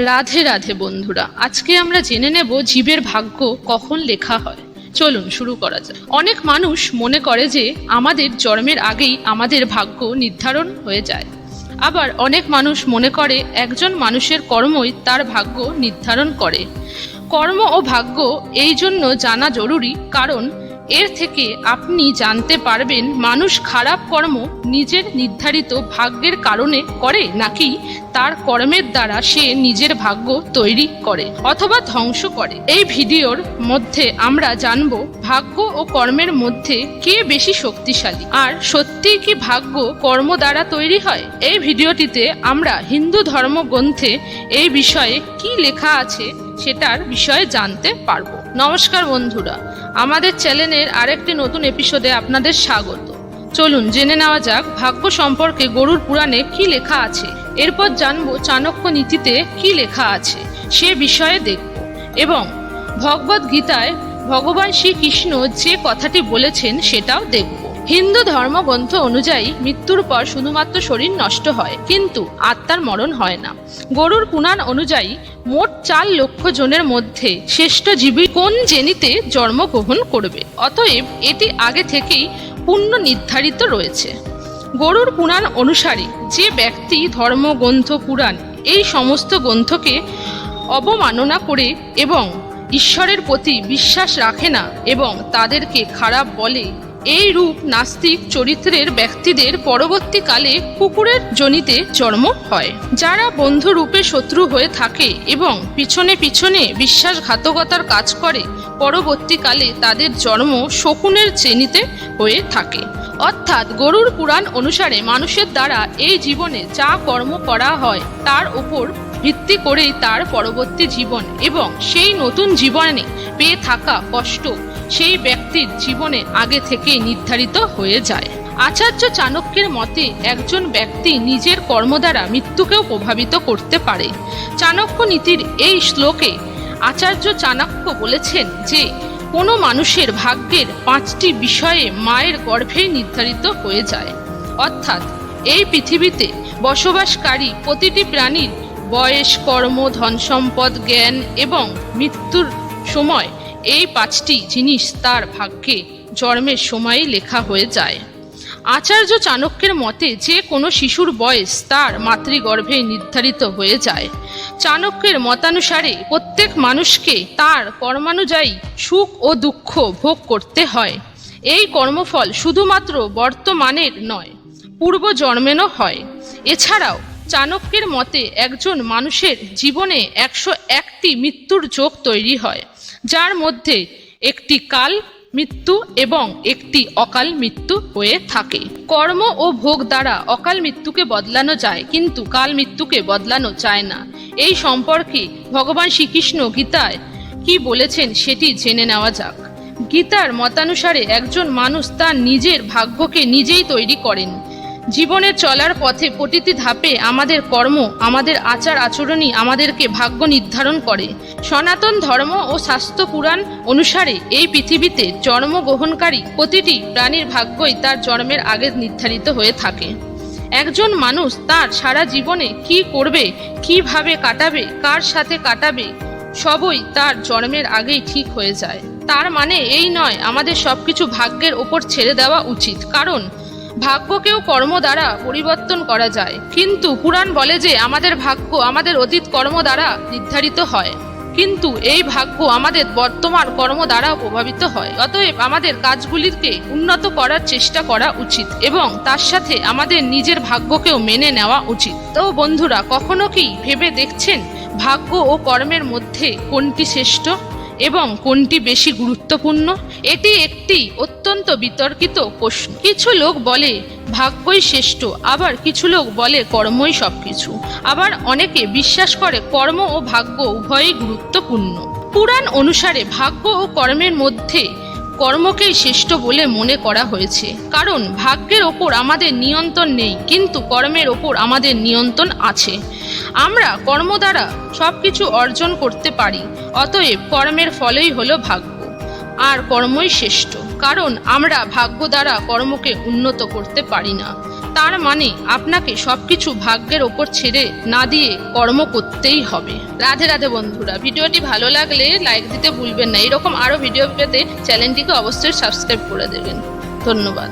রাধে রাধে বন্ধুরা, আজকে আমরা জেনে নেব জীবের ভাগ্য কখন লেখা হয়। চলুন শুরু করা যাক। অনেক মানুষ মনে করে যে আমাদের জন্মের আগেই আমাদের ভাগ্য নির্ধারণ হয়ে যায়। আবার অনেক মানুষ মনে করে একজন মানুষের কর্মই তার ভাগ্য নির্ধারণ করে। কর্ম ও ভাগ্য এই জন্য জানা জরুরি, কারণ এর থেকে আপনি জানতে পারবেন মানুষ খারাপ কর্ম নিজের নির্ধারিত ভাগ্যের কারণে করে, নাকি তার কর্মের দ্বারা সে নিজের ভাগ্য তৈরি করে অথবা ধ্বংস করে। এই ভিডিওর মধ্যে আমরা জানব ভাগ্য ও কর্মের মধ্যে কে বেশি শক্তিশালী, আর সত্যি কি ভাগ্য কর্ম দ্বারা তৈরি হয়। এই ভিডিওটিতে আমরা হিন্দু ধর্মগ্রন্থে এই বিষয়ে কি লেখা আছে সেটার বিষয়ে জানতে পারবো। নমস্কার বন্ধুরা, আমাদের চ্যানেলের আরেকটি নতুন এপিসোডে আপনাদের স্বাগত। চলুন জেনে নেওয়া যাক ভাগ্য সম্পর্কে গরুড় পুরাণে কি লেখা আছে। এরপর জানবো চাণক্য নীতিতে কি লেখা আছে সে বিষয়ে দেখব, এবং ভগবদ গীতায় ভগবান শ্রীকৃষ্ণ যে কথাটি বলেছেন সেটাও দেখব। হিন্দু ধর্মগ্রন্থ অনুযায়ী মৃত্যুর পর শুধুমাত্র শরীর নষ্ট হয়, কিন্তু আত্মার মরণ হয় না। গরুড় পুরাণ অনুযায়ী মোট 4 লক্ষ জনের মধ্যে শ্রেষ্ঠ জীবী কোন জেনিতে জন্মগ্রহণ করবে, অতএব এটি আগে থেকেই পূর্ণ নির্ধারিত রয়েছে। গরুড় পুরাণ অনুসারে যে ব্যক্তি ধর্মগ্রন্থ পুরাণ এই সমস্ত গ্রন্থকে অবমাননা করে এবং ঈশ্বরের প্রতি বিশ্বাস রাখে না এবং তাদেরকে খারাপ বলে, এই রূপ নাস্তিক চরিত্রের ব্যক্তিদের পরবর্তীকালে কুকুরের যোনিতে জন্ম হয়। যারা বন্ধু রূপে শত্রু হয়ে থাকে এবং পিছনে পিছনে বিশ্বাসঘাতকতার কাজ করে, পরবর্তীকালে তাদের জন্ম শকুনের শ্রেণীতে হয়ে থাকে। অর্থাৎ গরুড় পুরাণ অনুসারে মানুষের দ্বারা এই জীবনে যা কর্ম করা হয় তার উপর ভিত্তি করেই তার পরবর্তী জীবন এবং সেই নতুন জীবনে পেয়ে থাকা কষ্ট সেই ব্যক্তির জীবনে আগে থেকেই নির্ধারিত হয়ে যায়। আচার্য চাণক্যের মতে একজন ব্যক্তি নিজের কর্ম দ্বারা মৃত্যুকেও প্রভাবিত করতে পারে। চাণক্য নীতির এই শ্লোকে আচার্য চাণক্য বলেছেন যে কোনো মানুষের ভাগ্যের 5টি বিষয়ে মায়ের গর্ভেই নির্ধারিত হয়ে যায়। অর্থাৎ এই পৃথিবীতে বসবাসকারী প্রতিটি প্রাণীর বয়স, কর্ম, ধন সম্পদ, জ্ঞান এবং মৃত্যুর সময় এই 5টি জিনিস তার ভাগ্যে জন্মের সময়ই লেখা হয়ে যায়। আচার্য চাণক্যের মতে যে কোনো শিশুর বয়স তার মাতৃগর্ভে নির্ধারিত হয়ে যায়। চাণক্যের মতানুসারে প্রত্যেক মানুষকে তার কর্মানুযায়ী সুখ ও দুঃখ ভোগ করতে হয়। এই কর্মফল শুধুমাত্র বর্তমানের নয়, পূর্ব জন্মেরও হয়। এছাড়াও চাণক্যের মতে একজন মানুষের জীবনে 101টি মৃত্যুর যোগ তৈরি হয়, যার মধ্যে একটি কাল মৃত্যু এবং একটি অকাল মৃত্যু হয়ে থাকে। কর্ম ও ভোগ দ্বারা অকাল মৃত্যুকে বদলানো যায়, কিন্তু কাল মৃত্যুকে বদলানো যায় না। এই সম্পর্কে ভগবান শ্রীকৃষ্ণ গীতায় কি বলেছেন সেটি জেনে নেওয়া যাক। গীতার মতানুসারে একজন মানুষ তার নিজের ভাগ্যকে নিজেই তৈরি করেন। জীবনের চলার পথে প্রতিটি ধাপে আমাদের কর্ম, আমাদের আচার আচরণই আমাদেরকে ভাগ্য নির্ধারণ করে। সনাতন ধর্ম ও শাস্ত্র পুরাণ অনুসারে এই পৃথিবীতে জন্মগ্রহণকারী প্রতিটি প্রাণীর ভাগ্যই তার জন্মের আগে নির্ধারিত হয়ে থাকে। একজন মানুষ তার সারা জীবনে কি করবে, কিভাবে কাটাবে, কার সাথে কাটাবে, সবই তার জন্মের আগেই ঠিক হয়ে যায়। তার মানে এই নয় আমাদের সবকিছু ভাগ্যের ওপর ছেড়ে দেওয়া উচিত, কারণ ভাগ্যকেও কর্ম দ্বারা পরিবর্তন করা যায়। কিন্তু পুরাণ বলে যে আমাদের ভাগ্য আমাদের অতীত কর্ম দ্বারা নির্ধারিত হয়, কিন্তু এই ভাগ্য আমাদের বর্তমান কর্ম দ্বারাও প্রভাবিত হয়। অতএব আমাদের কাজগুলিকে উন্নত করার চেষ্টা করা উচিত এবং তার সাথে আমাদের নিজের ভাগ্যকেও মেনে নেওয়া উচিত। তো বন্ধুরা, কখনো কি ভেবে দেখছেন ভাগ্য ও কর্মের মধ্যে কোনটি শ্রেষ্ঠ এবং কোনটি বেশি গুরুত্বপূর্ণ? এটি একটি অত্যন্ত বিতর্কিত প্রশ্ন। কিছু লোক বলে ভাগ্যই শ্রেষ্ঠ, আবার কিছু লোক বলে কর্মই সবকিছু, আবার অনেকে বিশ্বাস করে কর্ম ও ভাগ্য উভয়ই গুরুত্বপূর্ণ। পুরাণ অনুসারে ভাগ্য ও কর্মের মধ্যে কর্মকেই শ্রেষ্ঠ বলে মনে করা হয়েছে, কারণ ভাগ্যের ওপর আমাদের নিয়ন্ত্রণ নেই, কিন্তু কর্মের ওপর আমাদের নিয়ন্ত্রণ আছে। আমরা কর্ম দ্বারা সবকিছু অর্জন করতে পারি, অতএব কর্মের ফলই হলো ভাগ্য। আর কর্মই শ্রেষ্ঠ, কারণ আমরা ভাগ্য দ্বারা কর্মকে উন্নত করতে পারি না। তার মানে আপনাকে সবকিছু ভাগ্যের ওপর ছেড়ে না দিয়ে কর্ম করতেই হবে। রাধে রাধে বন্ধুরা, ভিডিওটি ভালো লাগলে লাইক দিতে ভুলবেন না। এরকম আরো ভিডিও পেতে চ্যানেলটিকে অবশ্যই সাবস্ক্রাইব করে দেবেন। ধন্যবাদ।